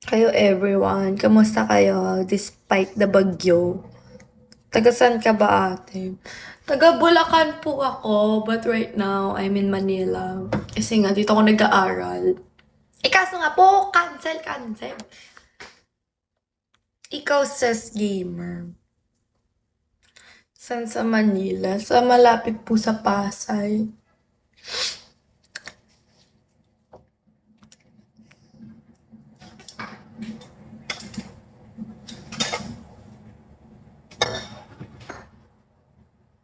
Kayo everyone, kamusta kayo despite the bagyo? Taga saan ka ba ate? Taga Bulacan po ako, but right now, I'm in Manila. Kasi nga, dito ako nag-aaral. Kaso nga po, cancel. Ikaw, ses gamer. Saan sa Manila? Sa malapit po sa Pasay.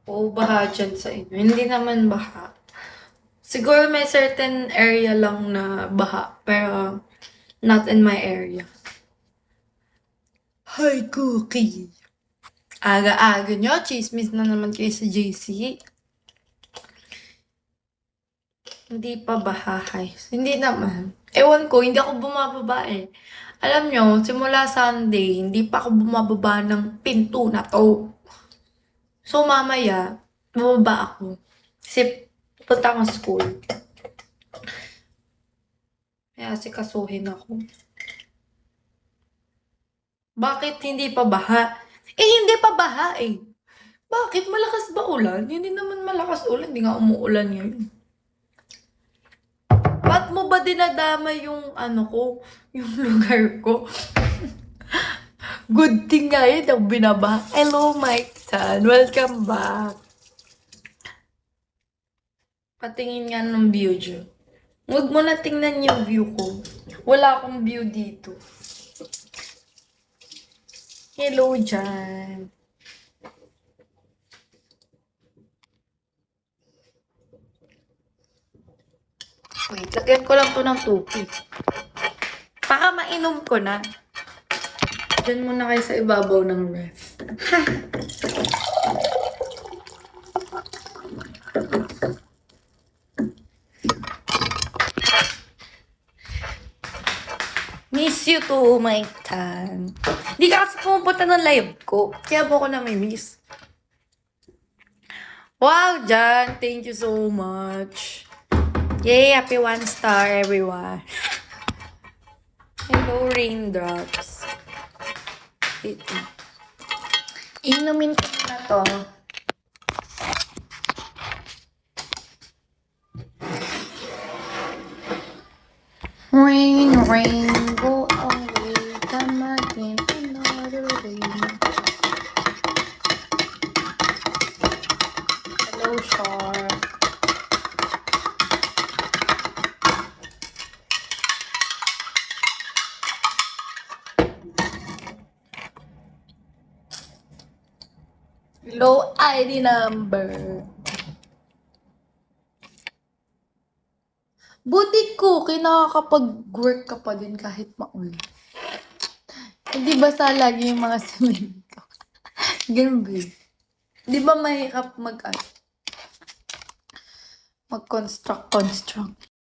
Oo, baha dyan sa inyo. Hindi naman baha. Siguro may certain area lang na baha, pero not in my area. Hi, Cookie! Aga-aga nyo, chismis na naman kayo sa JC. Hindi pa baha, guys. Hindi naman. Ewan ko, hindi ako bumababa eh. Alam nyo, simula Sunday, hindi pa ako bumababa ng pinto na to. So, mamaya, bumaba ako. Kasi, punta akong school. Kaya sikasuhin ako. Bakit hindi pa baha? Hindi pa baha eh. Bakit? Malakas ba ulan? Hindi naman malakas ulan. Hindi nga umuulan ngayon. Ba't mo ba dinadama yung yung lugar ko? Good thing nga yun, ang binaba. Hello, Mike Chan. Welcome back. Patingin nga ng view, Jo. Huwag mo na tingnan yung view ko. Wala akong view dito. Hello, Jan. Wait, lagyan ko lang to ng tubig. Baka mainom ko na. Diyan muna kayo sa ibabaw ng ref. Miss you too, Mike Tan. Hindi ka kasi pumupunta ng live ko. Kaya po ko na may miss. Wow, Jan. Thank you so much. Yay, happy 1 star, everyone. Hello, raindrops. Wait. Inumin ko na to. Rain, rain, go away. Come again, another day. Hello, Shar. Low ID number. Buti ko, nakakapag-work ka pa din kahit maulan. Hindi ba sa lagi yung mga semento? Ganun ba yun? Di ba mahirap mag-construct?